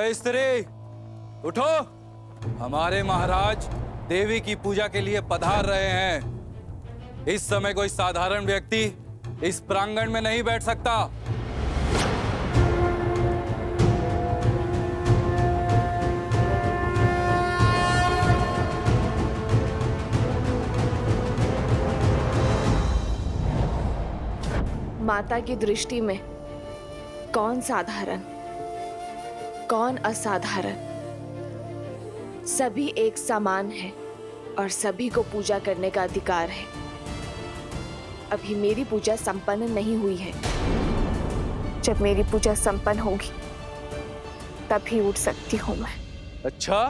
स्त्री उठो, हमारे महाराज देवी की पूजा के लिए पधार रहे हैं। इस समय कोई साधारण व्यक्ति इस प्रांगण में नहीं बैठ सकता। माता की दृष्टि में कौन साधारण, कौन असाधारण, सभी एक समान है और सभी को पूजा करने का अधिकार है। अभी मेरी पूजा संपन्न नहीं हुई है। जब मेरी पूजा संपन्न होगी तभी उठ सकती हूँ मैं। अच्छा,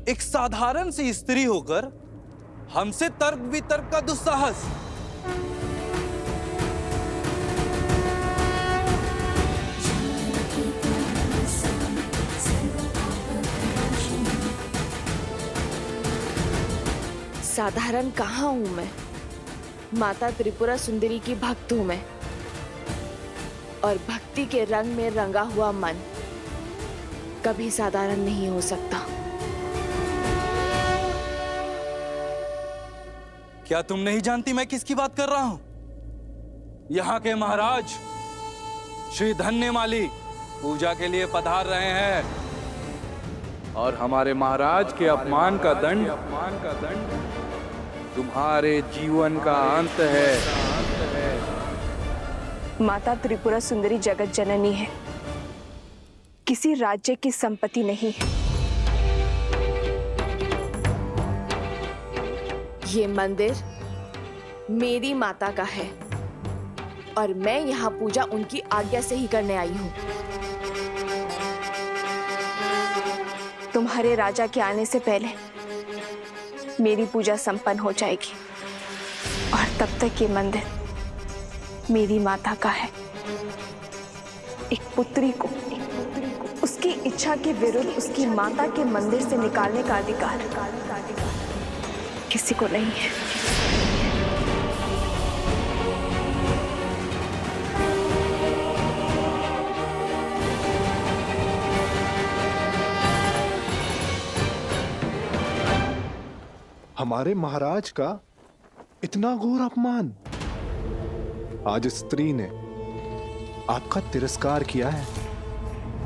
एक साधारण सी स्त्री होकर हमसे तर्क वितर्क का दुस्साहस। साधारण कहाँ हूं मैं? माता त्रिपुरा सुंदरी की भक्त हूं मैं, और भक्ति के रंग में रंगा हुआ मन कभी साधारण नहीं हो सकता। क्या तुम नहीं जानती मैं किसकी बात कर रहा हूं? यहाँ के महाराज श्री धन्यमाली पूजा के लिए पधार रहे हैं, और हमारे महाराज के अपमान का दंड तुम्हारे जीवन का अंत है। माता त्रिपुरा सुंदरी जगत जननी है, किसी राज्य की संपत्ति नहीं है। ये मंदिर मेरी माता का है और मैं यहाँ पूजा उनकी आज्ञा से ही करने आई हूँ। तुम्हारे राजा के आने से पहले मेरी पूजा संपन्न हो जाएगी और तब तक ये मंदिर मेरी माता का है। एक पुत्री को उसकी इच्छा के विरुद्ध उसकी माता के मंदिर से निकालने का अधिकार किसी को नहीं है। हमारे महाराज का इतना घोर अपमान। आज स्त्री ने आपका तिरस्कार किया है,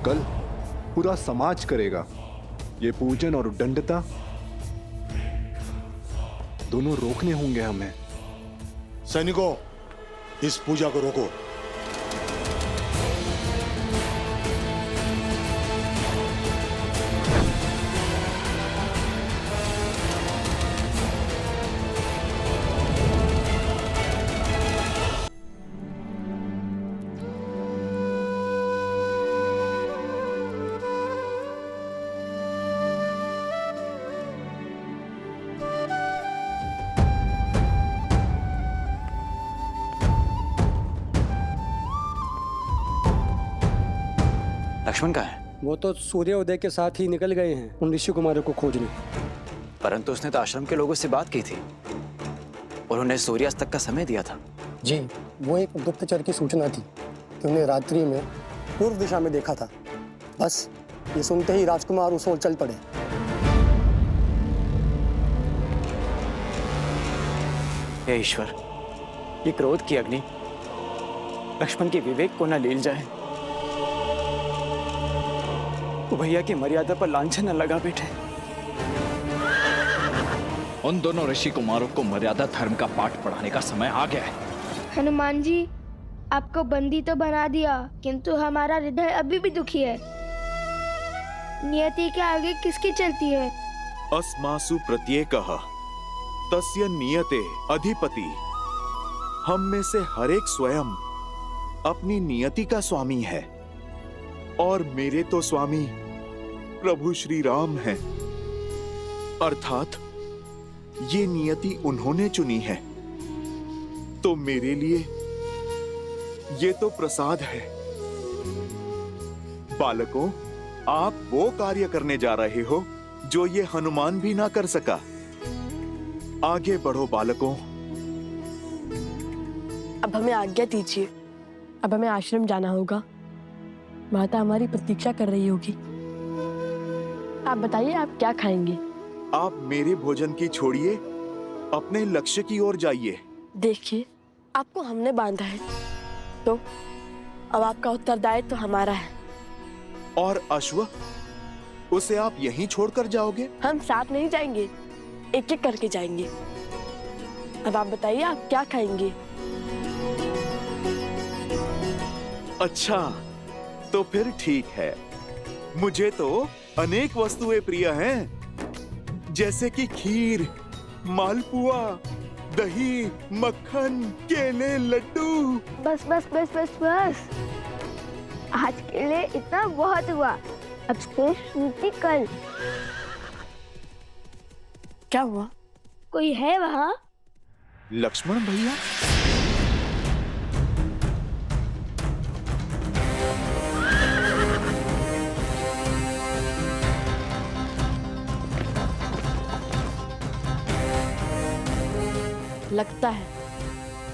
कल पूरा समाज करेगा। ये पूजन और उद्दंडता दोनों रोकने होंगे हमें। सैनिकों, इस पूजा को रोको। लक्ष्मण कहाँ है? वो तो सूर्योदय के साथ ही निकल गए हैं उन ऋषि कुमारों को खोजने। परंतु उसने तो आश्रम के लोगों से बात की थी। उन्होंने सूर्यास्त तक का समय दिया था। जी, वो एक गुप्तचर की सूचना थी कि उन्हें रात्रि में पूर्व दिशा में देखा था। बस ये सुनते ही राजकुमार उस ओर चल पड़े। हे ईश्वर, ये क्रोध की अग्नि लक्ष्मण के विवेक को न लील जाए। भैया की मर्यादा पर लांछन न लगा बैठे। उन दोनों ऋषि कुमारों को मर्यादा धर्म का पाठ पढ़ाने का समय आ गया है। हनुमान जी, आपको बंदी तो बना दिया, किंतु हमारा हृदय अभी भी दुखी है। नियति के आगे किसकी चलती है? अस्मासु प्रत्येकः तस्य नियते अधिपति। हम में से हर एक स्वयं अपनी नियति का स्वामी है, और मेरे तो स्वामी प्रभु श्री राम हैं। अर्थात ये नियति उन्होंने चुनी है, तो मेरे लिए ये तो प्रसाद है। बालकों, आप वो कार्य करने जा रहे हो जो ये हनुमान भी ना कर सका। आगे बढ़ो बालकों। अब हमें आज्ञा दीजिए, अब हमें आश्रम जाना होगा। माता हमारी प्रतीक्षा कर रही होगी। आप बताइए, आप क्या खाएंगे? आप मेरे भोजन की छोड़िए, अपने लक्ष्य की ओर जाइए। देखिए, आपको हमने बांधा है, तो अब आपका उत्तरदायित्व तो हमारा है। और अश्व, उसे आप यहीं छोड़कर जाओगे? हम साथ नहीं जाएंगे, एक एक करके जाएंगे। अब आप बताइए, आप क्या खाएंगे? अच्छा, तो फिर ठीक है। मुझे तो अनेक वस्तुएं प्रिय हैं, जैसे कि खीर, मालपुआ, दही, मक्खन, केले, लड्डू। बस बस बस बस बस, आज के लिए इतना बहुत हुआ। अब से स्मृति कल। क्या हुआ? कोई है वहाँ? लक्ष्मण भैया? लगता है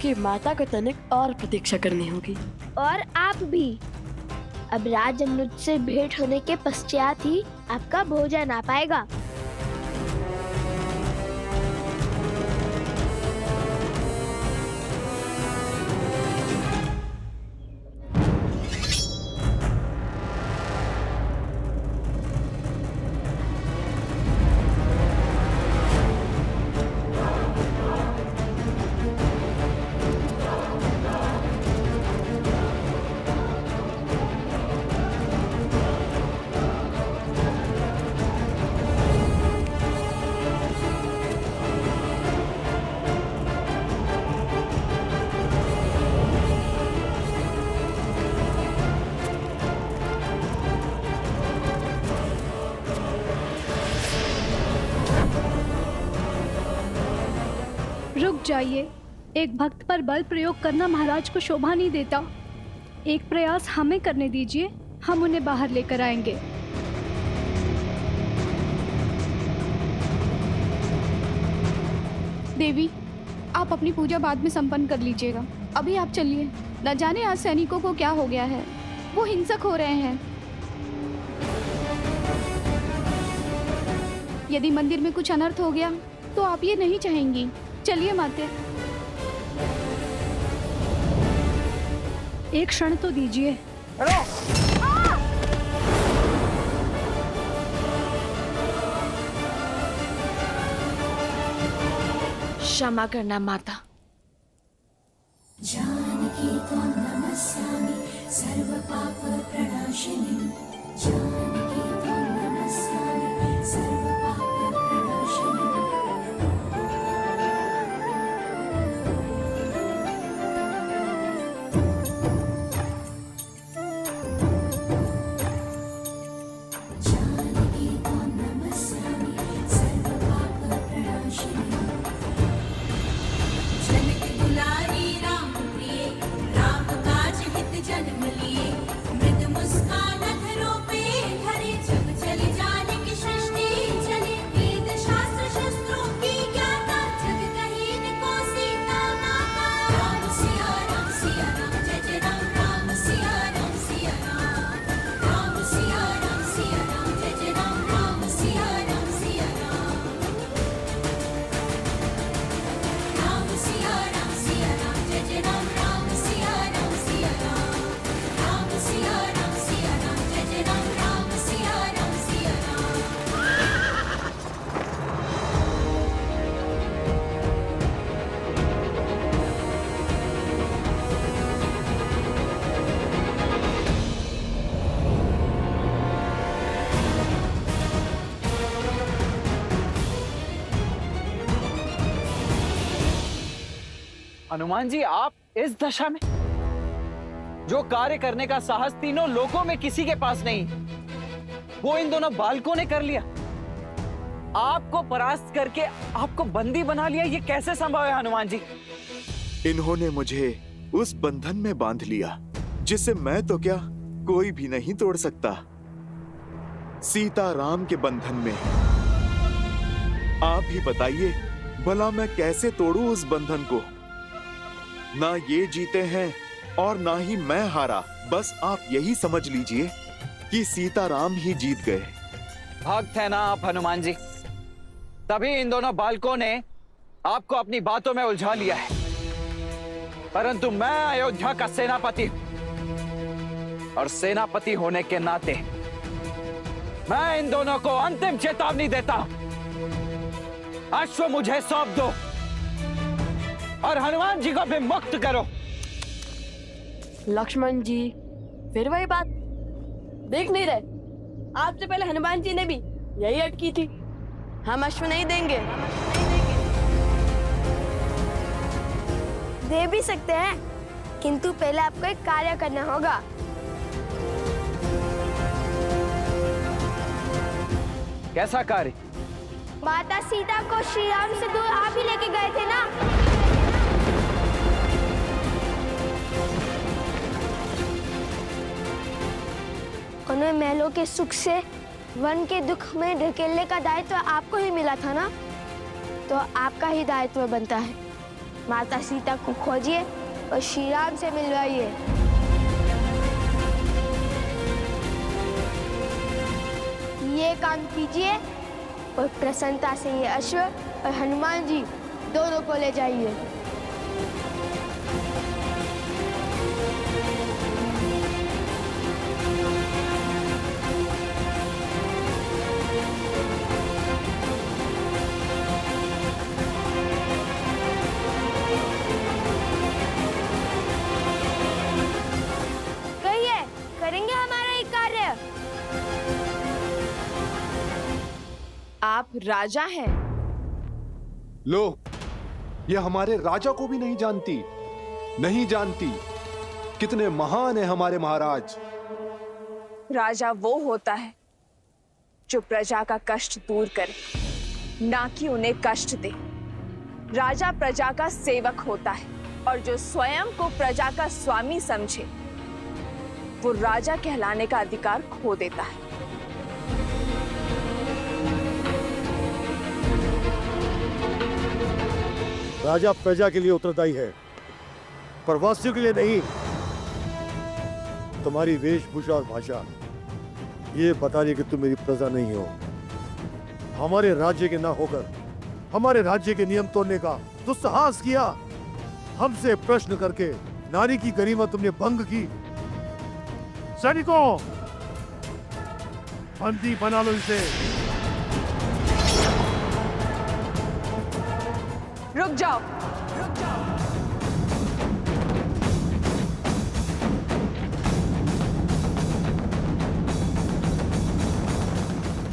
कि माता को तनिक और प्रतीक्षा करनी होगी। और आप भी। अब राज अनुज से भेंट होने के पश्चात ही आपका भोजन आ पाएगा। रुक जाइए, एक भक्त पर बल प्रयोग करना महाराज को शोभा नहीं देता। एक प्रयास हमें करने दीजिए, हम उन्हें बाहर लेकर आएंगे। देवी, आप अपनी पूजा बाद में संपन्न कर लीजिएगा। अभी आप चलिए, न जाने आज सैनिकों को क्या हो गया है, वो हिंसक हो रहे हैं। यदि मंदिर में कुछ अनर्थ हो गया तो आप ये नहीं चाहेंगी। चलिए माते, एक क्षण तो दीजिए। क्षमा करना माता। जानकी त्वं नमस्यामि सर्वपाप प्रणाशिनी। जानकी त्वं नमस्यामि सर्वपाप प्रणाशिनी। जानकी त्वं नमस्यामि सर्वपाप प्रणाशिनी। जनक दुलारी राम प्रिय, राम काज हित जन्म लिए। मृद मुस्कान अधरों पे धरे, जब चले जानकी सृष्टि चले। वेद शास्त्र शस्त्रों की ज्ञाता, जग कहीं को सीता माता। राम सिया राम, जय जय राम। राम सिया राम, राम सिया राम, जय जय राम। राम सिया राम, राम सिया राम, जय जय राम। राम सिया राम, राम सिया राम, जय जय राम। राम सिया राम, हनुमान जी, आप इस दशा में? जो कार्य करने का साहस तीनों लोकों में किसी के पास नहीं, वो इन दोनों बालकों ने कर लिया। आपको परास्त करके आपको बंदी बना लिया, ये कैसे संभव है हनुमान जी? इन्होंने मुझे उस बंधन में बांध लिया जिसे मैं तो क्या, कोई भी नहीं तोड़ सकता। सीता राम के बंधन में। आप ही बताइए, भला मैं कैसे तोड़ूं उस बंधन को? ना ये जीते हैं और ना ही मैं हारा। बस आप यही समझ लीजिए कि सीताराम ही जीत गए। भक्त है ना आप हनुमान जी, तभी इन दोनों बालकों ने आपको अपनी बातों में उलझा लिया है। परंतु मैं अयोध्या का सेनापति हूं और सेनापति होने के नाते मैं इन दोनों को अंतिम चेतावनी देता हूं। अश्व मुझे सौंप दो और हनुमान जी को भी मुक्त करो। लक्ष्मण जी, फिर वही बात, देख नहीं रहे? आपसे पहले हनुमान जी ने भी यही अटकी थी, हम अश्व नहीं देंगे। दे भी सकते हैं, किंतु पहले आपको एक कार्य करना होगा। कैसा कार्य? माता सीता को श्री राम से दूर आप ही लेके गए थे ना? उन्हें महलों के सुख से वन के दुख में ढकेलने का दायित्व आपको ही मिला था ना? तो आपका ही दायित्व बनता है, माता सीता को खोजिए और श्री राम से मिलवाइए। ये काम कीजिए और प्रसन्नता से ये अश्व और हनुमान जी दोनों को ले जाइए। कहिए, करेंगे हमारा ये कार्य? आप राजा हैं। लो, ये हमारे राजा को भी नहीं जानती, नहीं जानती कितने महान है हमारे महाराज। राजा वो होता है जो प्रजा का कष्ट दूर करे, ना कि उन्हें कष्ट दे। राजा प्रजा का सेवक होता है और जो स्वयं को प्रजा का स्वामी समझे वो राजा कहलाने का अधिकार खो देता है। राजा प्रजा के लिए उत्तरदायी है, प्रवासियों के लिए नहीं। तुम्हारी वेशभूषा और भाषा ये बता रही है कि तुम मेरी प्रजा नहीं हो। हमारे राज्य के ना होकर हमारे राज्य के नियम तोड़ने का दुस्साहस किया, हमसे प्रश्न करके नारी की गरिमा तुमने भंग की। सैनिकों, बंदी बना लो इसे। रुक जाओ।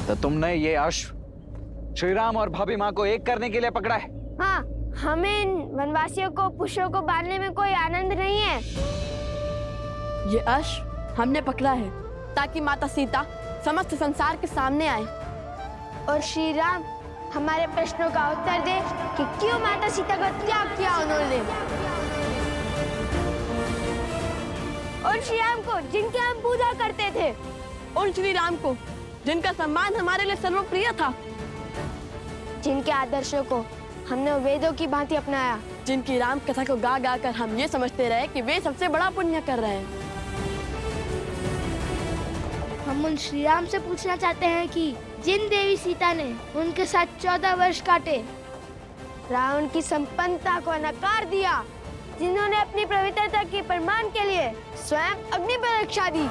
तो तुमने ये अश्व श्री राम और भाभी माँ को एक करने के लिए पकड़ा है? हाँ, हमें इन वनवासियों को पुष्पों को बांधने में कोई आनंद नहीं है। ये अश्व हमने पकड़ा है ताकि माता सीता समस्त संसार के सामने आए और श्री राम हमारे प्रश्नों का उत्तर दे कि क्यों माता सीता का त्याग किया उन्होंने। और श्री राम को जिनकी हम पूजा करते थे, और श्री राम को जिनका सम्मान हमारे लिए सर्वप्रिय था, जिनके आदर्शों को हमने वेदों की भांति अपनाया, जिनकी राम कथा को गा गा कर हम ये समझते रहे कि वे सबसे बड़ा पुण्य कर रहे हैं। हम उन श्री राम से पूछना चाहते हैं कि जिन देवी सीता ने उनके साथ 14 वर्ष काटे, रावण की संपन्नता को नकार दिया, जिन्होंने अपनी पवित्रता के प्रमाण के लिए स्वयं अग्नि परीक्षा दी,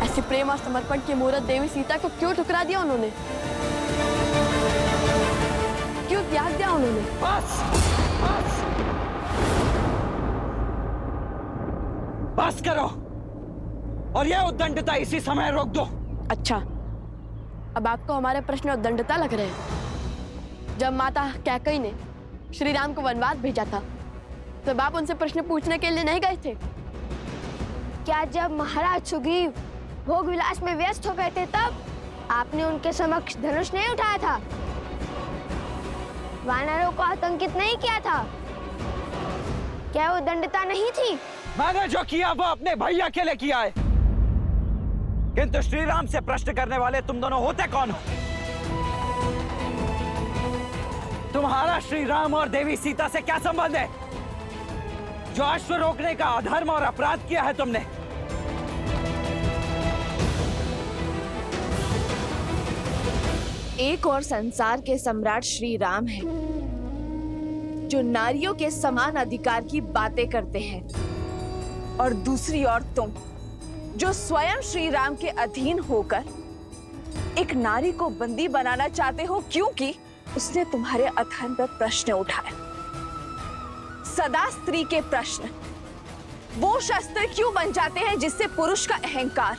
ऐसे प्रेम और समर्पण की मूर्त देवी सीता को क्यों ठुकरा दिया उन्होंने? क्यों त्याग दिया उन्होंने? बस करो और यह उद्दंडता इसी समय रोक दो। अच्छा, अब आपको हमारे प्रश्न उद्दंडता लग रहे हैं। जब माता कैकेयी ने श्री राम को वनवास भेजा था, तब आप उनसे प्रश्न पूछने के लिए नहीं गए थे? क्या जब महाराज सुग्रीव भोग विलास में व्यस्त हो गए थे तब आपने उनके समक्ष धनुष नहीं उठाया था? वानरों को आतंकित नहीं किया था? क्या वो दंडता नहीं थी? मैंने जो किया वो अपने भैया के लिए किया है, किंतु श्री राम से प्रश्न करने वाले तुम दोनों होते कौन हो? तुम्हारा श्री राम और देवी सीता से क्या संबंध है? जो अश्व रोकने का अधर्म और अपराध किया है तुमने। एक और संसार के सम्राट श्री राम हैं, जो नारियों के समान अधिकार की बातें करते हैं, और दूसरी ओर तुम, जो स्वयं श्री राम के अधीन होकर एक नारी को बंदी बनाना चाहते हो, क्योंकि उसने तुम्हारे अधर्म पर प्रश्न उठाए। सदा स्त्री के प्रश्न वो शस्त्र क्यों बन जाते हैं जिससे पुरुष का अहंकार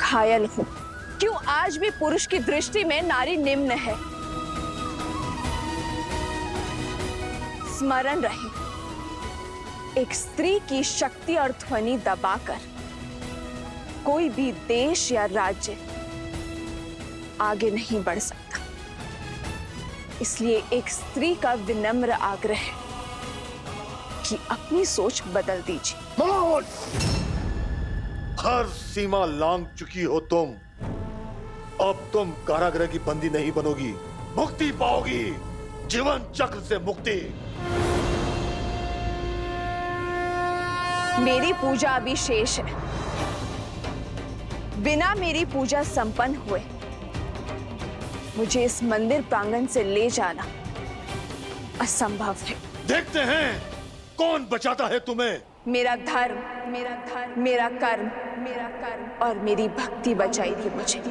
घायल हो? क्यों आज भी पुरुष की दृष्टि में नारी निम्न है? स्मरण रहे, एक स्त्री की शक्ति और ध्वनि दबाकर कोई भी देश या राज्य आगे नहीं बढ़ सकता। इसलिए एक स्त्री का विनम्र आग्रह है कि अपनी सोच बदल दीजिए। हर सीमा लांघ चुकी हो तुम। अब तुम कारागृह की बंदी नहीं बनोगी, मुक्ति पाओगी, जीवन चक्र से मुक्ति। मेरी पूजा अभी शेष है। बिना मेरी पूजा संपन्न हुए मुझे इस मंदिर प्रांगण से ले जाना असंभव है। देखते हैं कौन बचाता है तुम्हें। मेरा धर्म, मेरा कर्म और मेरी भक्ति बचाएगी मुझे।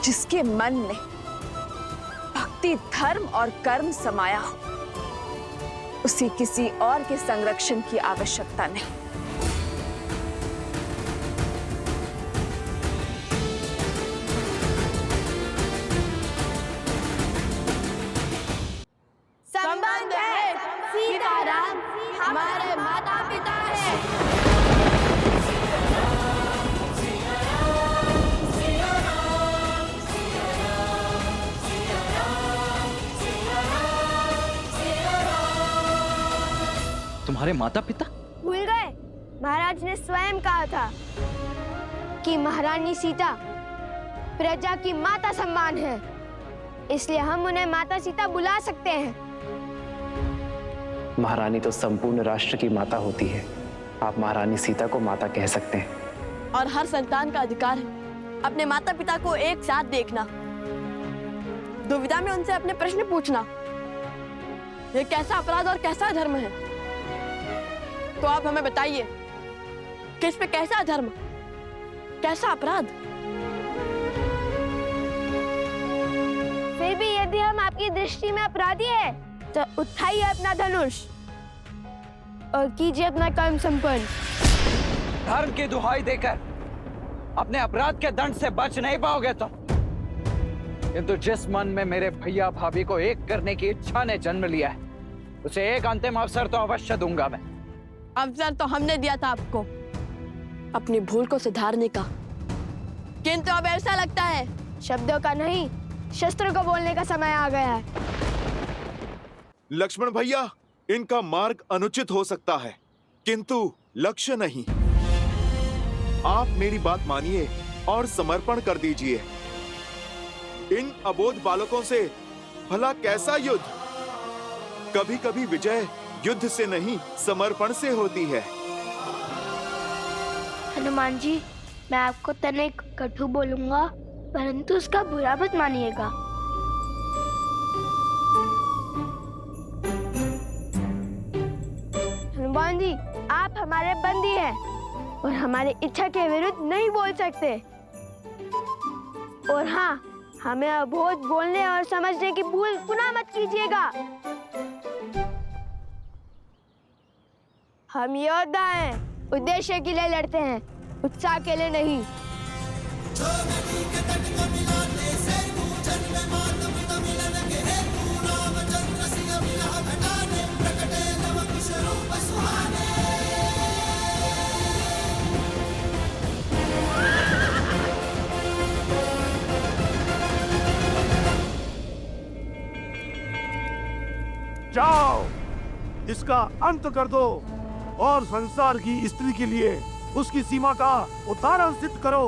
जिसके मन में भक्ति, धर्म और कर्म समाया हो, उसे किसी और के संरक्षण की आवश्यकता नहीं। संबंध है, सीताराम हमारे माता पिता हैं। तुम्हारे माता पिता? भूल गए? महाराज ने स्वयं कहा था कि महारानी सीता प्रजा की माता सम्मान है, इसलिए हम उन्हें माता सीता बुला सकते हैं। महारानी तो संपूर्ण राष्ट्र की माता होती है, आप महारानी सीता को माता कह सकते हैं। और हर संतान का अधिकार है अपने माता पिता को एक साथ देखना, दुविधा में उनसे अपने प्रश्न पूछना। ये कैसा अपराध और कैसा धर्म है? तो आप हमें बताइए कि इस पे कैसा धर्म, कैसा अपराध? फिर भी यदि हम आपकी दृष्टि में अपराधी है तो उठाइए अपना धनुष और कीजिए अपना कर्म संपन्न। धर्म की दुहाई देकर अपने अपराध के दंड से बच नहीं पाओगे तुम। किंतु जिस मन में मेरे भैया भाभी को एक करने की इच्छा ने जन्म लिया है, उसे एक अंतिम अवसर तो अवश्य दूंगा मैं। अवसर तो हमने दिया था आपको अपनी भूल को सुधारने का, किंतु अब ऐसा लगता है शब्दों का नहीं, शस्त्रों को बोलने का समय आ गया है। लक्ष्मण भैया, इनका मार्ग अनुचित हो सकता है, किंतु लक्ष्य नहीं। आप मेरी बात मानिए और समर्पण कर दीजिए। इन अबोध बालकों से भला कैसा युद्ध? कभी कभी विजय युद्ध से नहीं, समर्पण से होती है। हनुमान जी, मैं आपको तनिक कटु बोलूंगा, परंतु उसका बुरा मत मानिएगा। हनुमान जी, आप हमारे बंदी हैं और हमारी इच्छा के विरुद्ध नहीं बोल सकते। और हाँ, हमें अबोध बोलने और समझने की भूल पुनः मत कीजिएगा। हम योद्धा हैं, उद्देश्य के लिए लड़ते हैं, उत्साह के लिए नहीं। जाओ, इसका अंत कर दो और संसार की स्त्री के लिए उसकी सीमा का उदाहरण सिद्ध करो।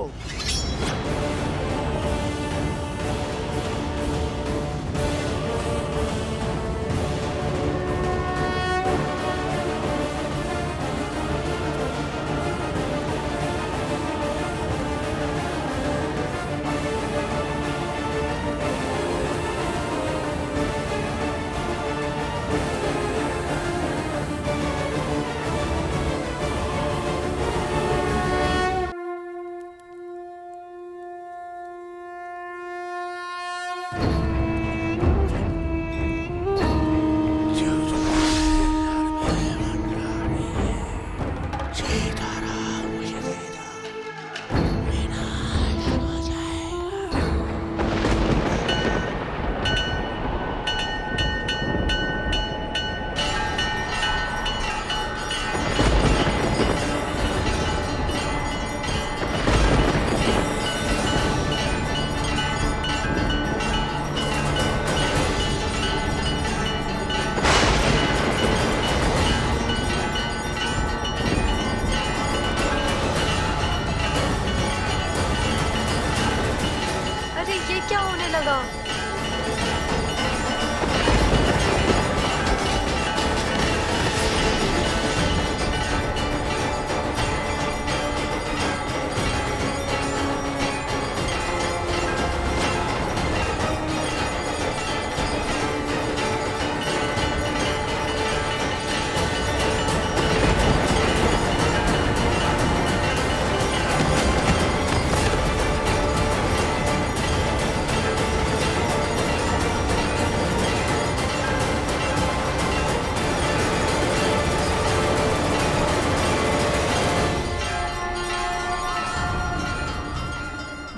आने लगा।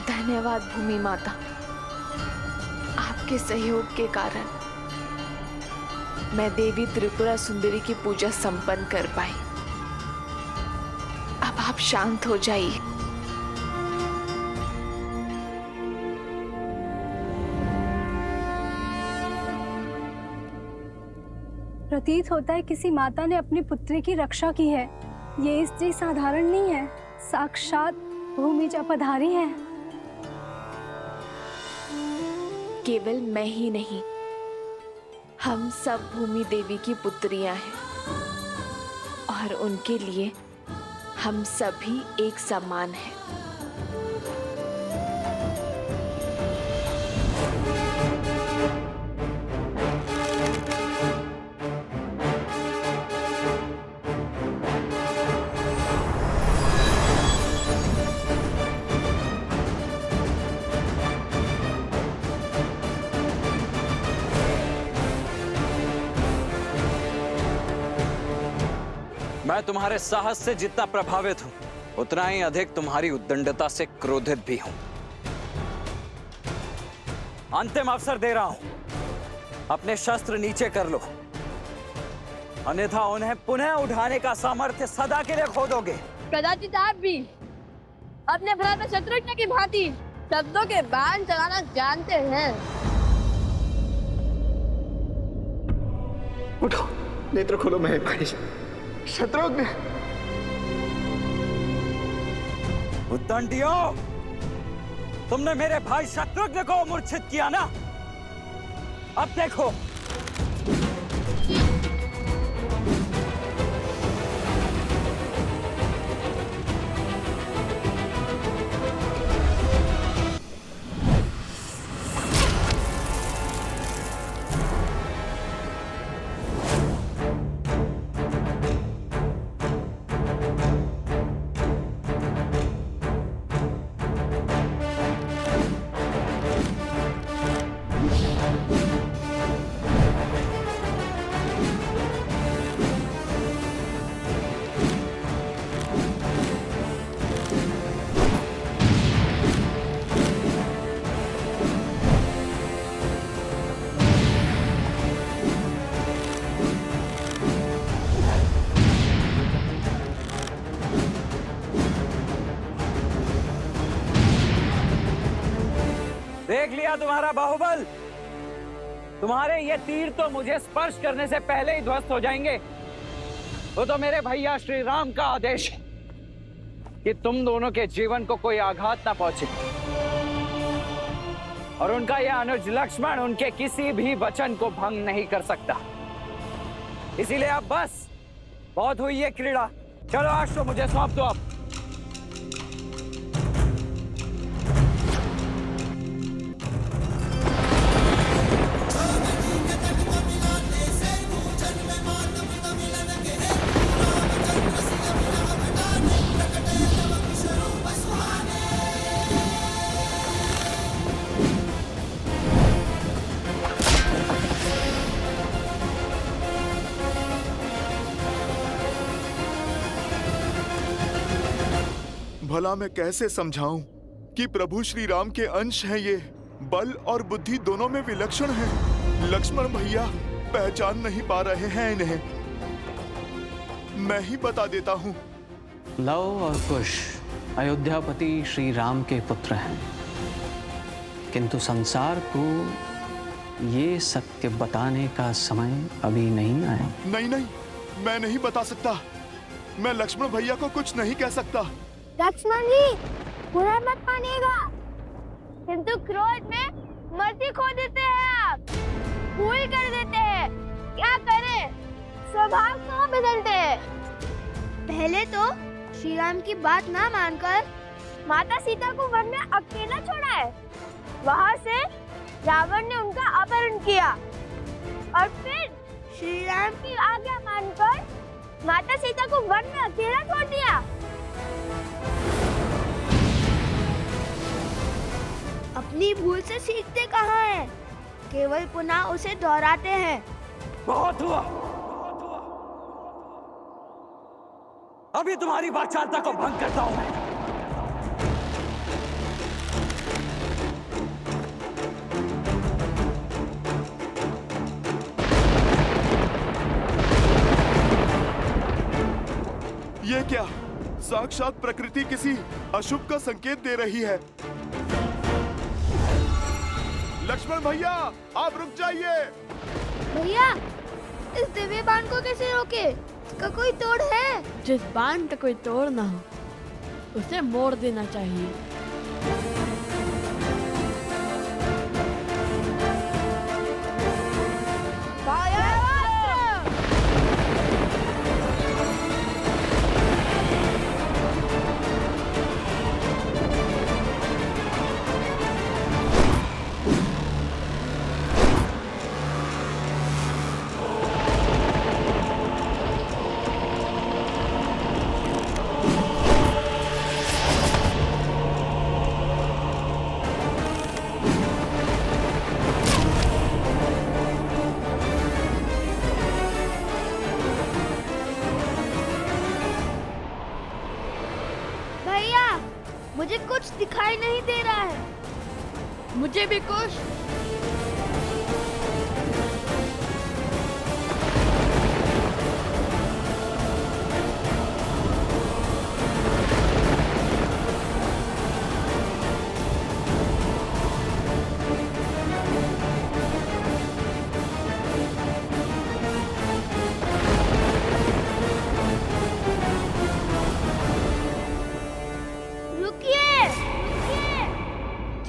धन्यवाद भूमि माता, आपके सहयोग के कारण मैं देवी त्रिपुरा सुंदरी की पूजा संपन्न कर पाई। अब आप शांत हो जाइए। प्रतीत होता है किसी माता ने अपनी पुत्री की रक्षा की है। ये स्त्री साधारण नहीं है, साक्षात भूमिजा पधारी है। केवल मैं ही नहीं, हम सब भूमि देवी की पुत्रियां हैं और उनके लिए हम सभी एक समान हैं। मैं तुम्हारे साहस से जितना प्रभावित हूं, उतना ही अधिक तुम्हारी उद्दंडता से क्रोधित भी हूं। अंतिम अवसर दे रहा हूं, अपने शस्त्र नीचे कर लो, अन्यथा उन्हें पुनः उठाने का सामर्थ्य सदा के लिए खो दोगे। प्रजापित आप भी अपने भ्राता शत्रुघ्न की भांति शब्दों के बाण चलाना जानते हैं। उठो, नेत्र खोलो मेरे भाई शत्रुघ्न। उद्दंडियों, तुमने मेरे भाई शत्रुघ्न को मूर्छित किया ना? अब देखो। देख लिया तुम्हारा बाहुबल। तुम्हारे ये तीर तो मुझे स्पर्श करने से पहले ही ध्वस्त हो जाएंगे। वो तो मेरे भैया श्री राम का आदेश है कि तुम दोनों के जीवन को कोई आघात ना पहुंचे, और उनका यह अनुज लक्ष्मण उनके किसी भी वचन को भंग नहीं कर सकता। इसीलिए अब बस बहुत हुई ये क्रीड़ा। चलो आज तो मुझे सौंप दो। अब भला मैं कैसे समझाऊं कि प्रभु श्री राम के अंश हैं ये, बल और बुद्धि दोनों में विलक्षण हैं। लक्ष्मण भैया पहचान नहीं पा रहे हैं इन्हें। मैं ही बता देता हूं। लव और कुश अयोध्यापति श्री राम के पुत्र हैं, किंतु संसार को ये सत्य बताने का समय अभी नहीं आया। नहीं नहीं, मैं नहीं बता सकता। मैं लक्ष्मण भैया को कुछ नहीं कह सकता। लक्ष्मण जी, बुरा मत मानिएगा, किंतु क्रोध में मर्जी खो देते हैं आप, भूल कर देते हैं। क्या करें, स्वभाव कहाँ बदलते हैं। पहले तो श्री राम की बात ना मानकर माता सीता को वन में अकेला छोड़ा है। वहाँ से रावण ने उनका अपहरण किया और फिर श्री राम की आज्ञा मानकर माता सीता को वन में अकेला छोड़ दिया। अपनी भूल से सीखते कहाँ हैं, केवल पुनः उसे दोहराते हैं। बहुत हुआ, अभी तुम्हारी वाचालता को भंग करता हूं मैं। ये क्या? साक्षात प्रकृति किसी अशुभ का संकेत दे रही है। लक्ष्मण भैया, आप रुक जाइए। भैया, इस दिव्य बाण को कैसे रोके? इसका कोई तोड़ है? जिस बाण का कोई तोड़ ना हो उसे मोड़ देना चाहिए। मुझे कुछ दिखाई नहीं दे रहा है। मुझे भी कुछ।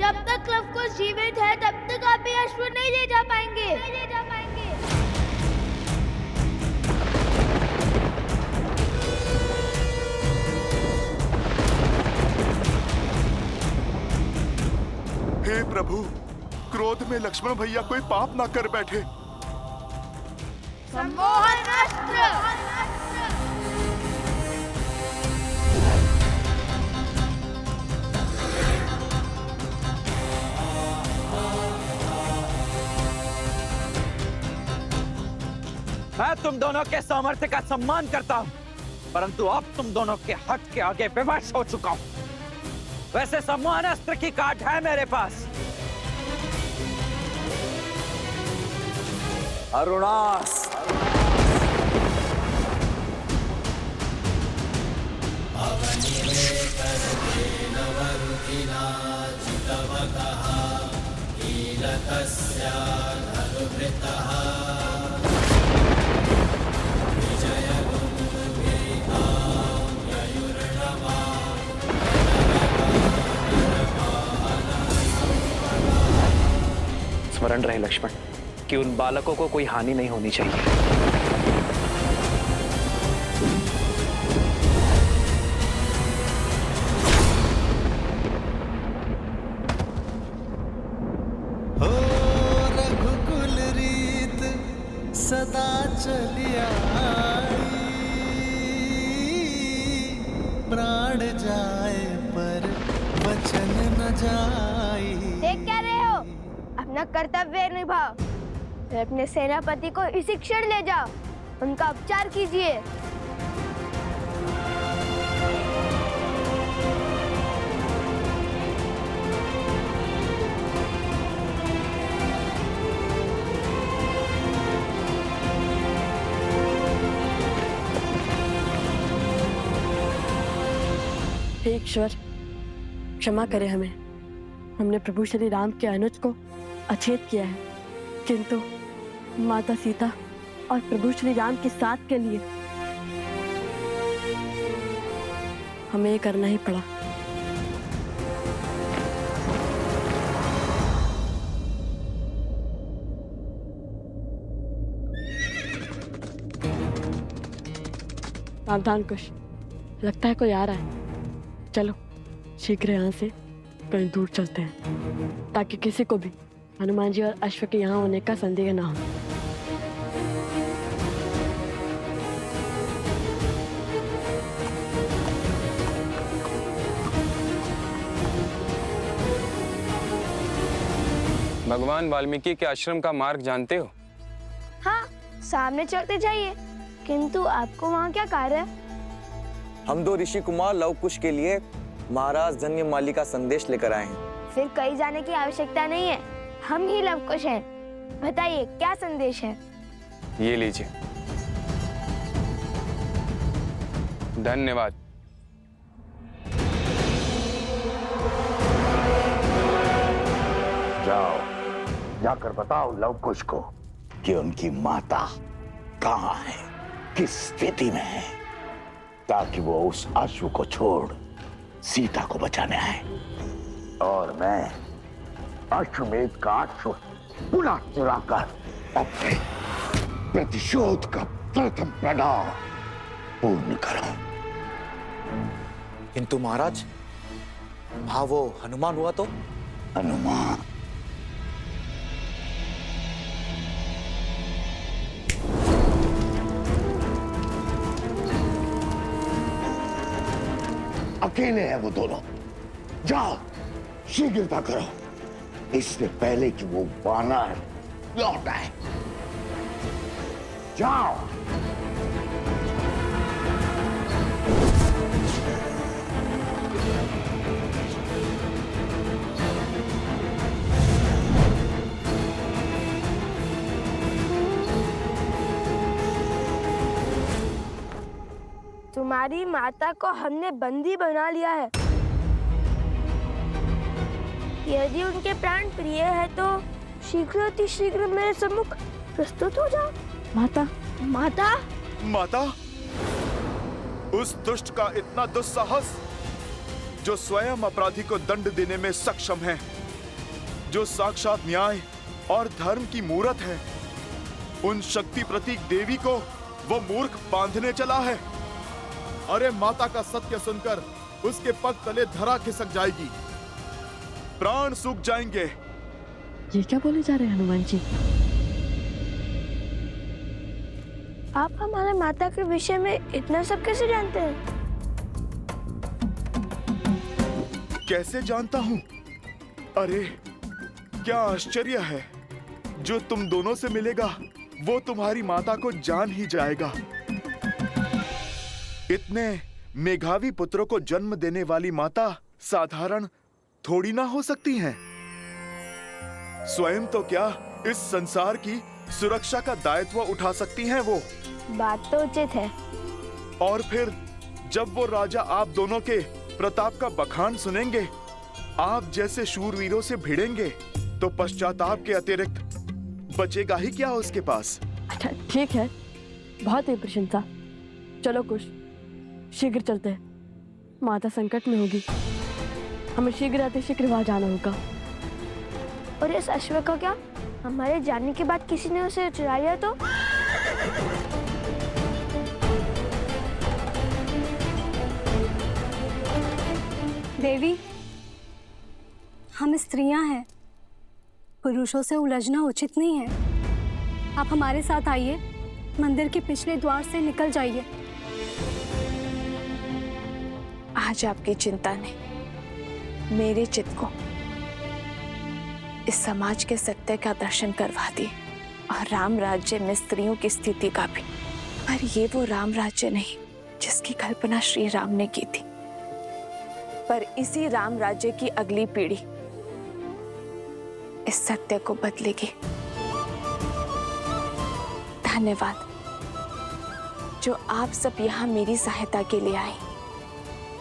जब तक लवकुश जीवित है तब तक आप ये अश्व नहीं ले जा पाएंगे। हे प्रभु, क्रोध में लक्ष्मण भैया कोई पाप ना कर बैठे। सम्मोहन अस्त्र। मैं तुम दोनों के सामर्थ्य का सम्मान करता हूं, परंतु अब तुम दोनों के हक के आगे विवश हो चुका हूं। वैसे सम्मोहन अस्त्र की काट है मेरे पास। अरुणास, स्मरण रहे लक्ष्मण कि उन बालकों को कोई हानि नहीं होनी चाहिए। हो रघुकुल रीत सदा चलिया, प्राण जाए पर वचन न जाई। देख क्या रहे हो? अपना कर्तव्य निभाओ। फिर अपने सेनापति को इसी क्षण ले जाओ, उनका उपचार कीजिए। हे ईश्वर, क्षमा करें हमें। हमने प्रभु श्री राम के अनुज को अछेत किया है, किंतु माता सीता और प्रभु श्री राम के साथ के लिए हमें ये करना ही पड़ा। सावधान कुश, लगता है कोई आ रहा है। चलो शीघ्र यहाँ से कहीं दूर चलते हैं ताकि किसी को भी हनुमान जी और अश्व के यहाँ होने का संदेह ना हो। भगवान वाल्मीकि के आश्रम का मार्ग जानते हो? हाँ, सामने चलते जाइए। किंतु आपको वहाँ क्या कार्य है? हम दो ऋषि कुमार लव कुश के लिए महाराज धन्यमाली का संदेश लेकर आए हैं। फिर कहीं जाने की आवश्यकता नहीं है, हम ही लव कुश हैं। बताइए क्या संदेश है? ये लीजिए। धन्यवाद। जाओ, जाकर बताओ लव कुश को कि उनकी माता कहाँ है, किस स्थिति में है, ताकि वो उस अश्व को छोड़ सीता को बचाने आए। और मैं अश्वमेध का अश्व पुनः चुराकर अपने प्रतिशोध का प्रथम पड़ाव पूर्ण करूं। किंतु महाराज, हाँ वो हनुमान हुआ तो? हनुमान? अकेले हैं वो दोनों। जाओ शीघ्रता करो, इससे पहले कि वो वानर लौट आए। जाओ। तुम्हारी माता को हमने बंदी बना लिया है। यदि उनके प्राण प्रिय है तो शीघ्र अति शीघ्र मेरे सम्मुख प्रस्तुत हो जाओ। माता, माता, माता, उस दुष्ट का इतना दुस्साहस, जो स्वयं अपराधी को दंड देने में सक्षम है, जो साक्षात न्याय और धर्म की मूरत है, उन शक्ति प्रतीक देवी को वो मूर्ख बांधने चला है। अरे माता का सत्य सुनकर उसके पग तले धरा खिसक जाएगी, प्राण सूख जाएंगे। ये क्या बोले जा रहे हैं हनुमान जी? आप हमारे माता के विषय में इतना सब कैसे जानते हैं? कैसे जानता हूं? अरे क्या आश्चर्य है, जो तुम दोनों से मिलेगा वो तुम्हारी माता को जान ही जाएगा। इतने मेघावी पुत्रों को जन्म देने वाली माता साधारण थोड़ी ना हो सकती हैं। स्वयं तो क्या इस संसार की सुरक्षा का दायित्व उठा सकती हैं वो। बात तो उचित है। और फिर जब वो राजा आप दोनों के प्रताप का बखान सुनेंगे, आप जैसे शूरवीरों से भिड़ेंगे, तो पश्चाताप के अतिरिक्त बचेगा ही क्या उसके पास। अच्छा ठीक है, बहुत ही प्रशंसा। चलो कुश, शीघ्र चलते हैं। माता संकट में होगी, हमें शीघ्र अति शीघ्र वहां जाना होगा। और इस अश्व का क्या? हमारे जाने के बाद किसी ने उसे चुरा लिया तो? देवी, हम स्त्रियां हैं, पुरुषों से उलझना उचित नहीं है। आप हमारे साथ आइए, मंदिर के पिछले द्वार से निकल जाइए। आज आपकी चिंता ने मेरे चित्त को इस समाज के सत्य का दर्शन करवा दिए, और राम राज्य में स्त्रियों की स्थिति का भी। पर ये वो राम राज्य नहीं जिसकी कल्पना श्री राम ने की थी, पर इसी राम राज्य की अगली पीढ़ी इस सत्य को बदलेगी। धन्यवाद जो आप सब यहाँ मेरी सहायता के लिए आए,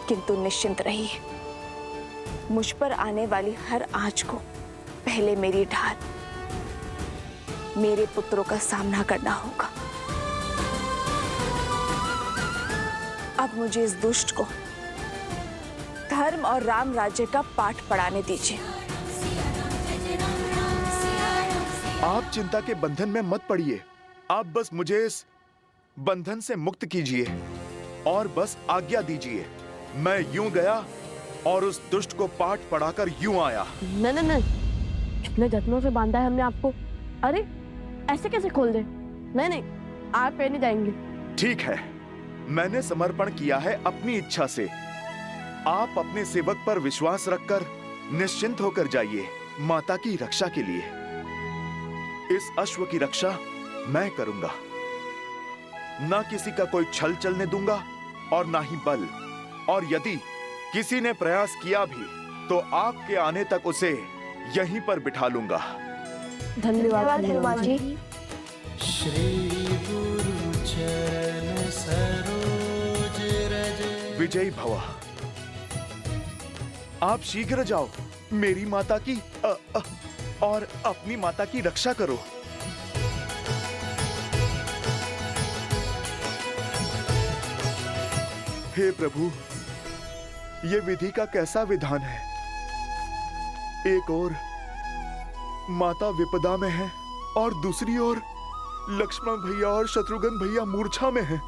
किंतु निश्चिंत रहिए, मुझ पर आने वाली हर आंच को पहले मेरी ढाल, मेरे पुत्रों का सामना करना होगा। अब मुझे इस दुष्ट को धर्म और राम राज्य का पाठ पढ़ाने दीजिए। आप चिंता के बंधन में मत पड़िए, आप बस मुझे इस बंधन से मुक्त कीजिए। और बस आज्ञा दीजिए, मैं यूं गया और उस दुष्ट को पाठ पढ़ाकर यूं आया। नहीं नहीं नहीं, कितने जत्नों से बांधा है हमने आपको। अरे ऐसे कैसे खोल दे? नहीं नहीं, आप पे नहीं जाएंगे। ठीक है, मैंने समर्पण किया है अपनी इच्छा से। आप अपने सेवक पर विश्वास रखकर निश्चिंत होकर जाइए माता की रक्षा के लिए। इस अश्व की रक्षा मैं करूंगा। ना किसी का कोई छल चलने दूंगा और ना ही बल। और यदि किसी ने प्रयास किया भी तो आपके आने तक उसे यहीं पर बिठा लूंगा। धन्यवाद हनुमान जी। श्री गुरु चरण सरोज रज। विजयी भवा। आप शीघ्र जाओ, मेरी माता की और अपनी माता की रक्षा करो। हे प्रभु, ये विधि का कैसा विधान है। एक ओर माता विपदा में है और दूसरी ओर लक्ष्मण भैया और शत्रुघ्न भैया मूर्छा में हैं।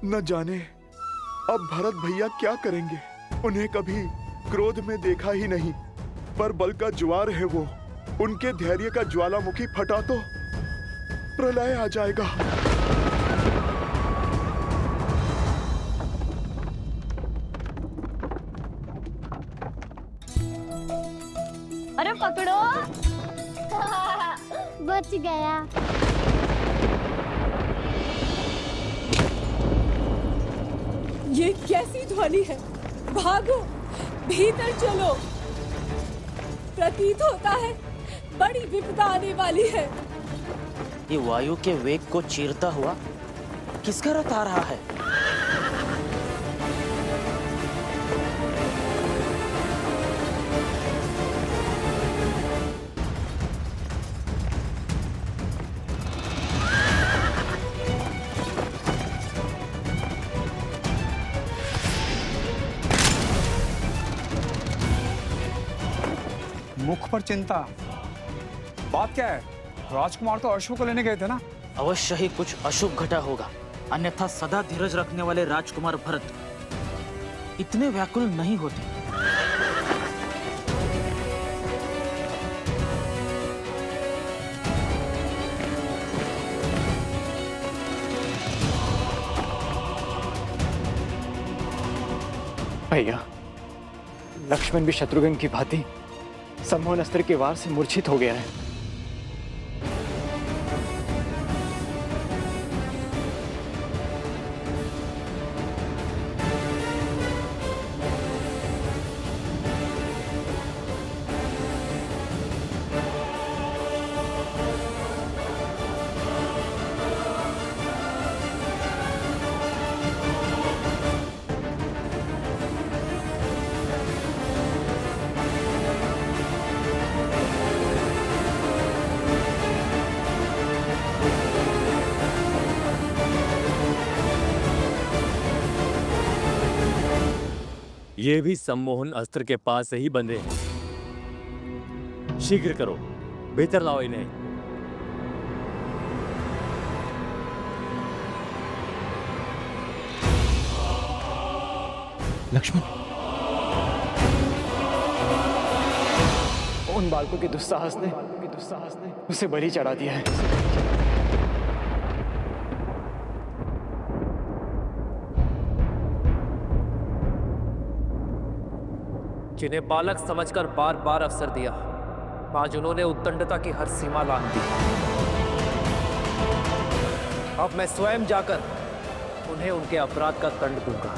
न जाने अब भरत भैया क्या करेंगे। उन्हें कभी क्रोध में देखा ही नहीं, पर बल का ज्वार है वो। उनके धैर्य का ज्वालामुखी फटा तो प्रलय आ जाएगा। अरे पकड़ो। बच गया। ये कैसी ध्वनि है? भागो, भीतर चलो। प्रतीत होता है बड़ी विपदा आने वाली है। ये वायु के वेग को चीरता हुआ किसका रथ आ रहा है? मुख पर चिंता, बात क्या है? राजकुमार तो अश्व को लेने गए थे ना? अवश्य ही कुछ अशुभ घटा होगा, अन्यथा सदा धीरज रखने वाले राजकुमार भरत इतने व्याकुल नहीं होते। भैया, लक्ष्मण भी शत्रुघ्न की भांति सम्मोहन अस्त्र के वार से मूर्छित हो गया है। ये भी सम्मोहन अस्त्र के पास से ही बंधे हैं। शीघ्र करो, भीतर लाओ इन्हें। लक्ष्मण, उन बालकों के दुस्साहस ने उसे बलि चढ़ा दिया है। जिन्हें बालक समझकर बार बार अवसर दिया, आज उन्होंने उद्दंडता की हर सीमा लांघ दी। अब मैं स्वयं जाकर उन्हें उनके अपराध का दंड दूंगा।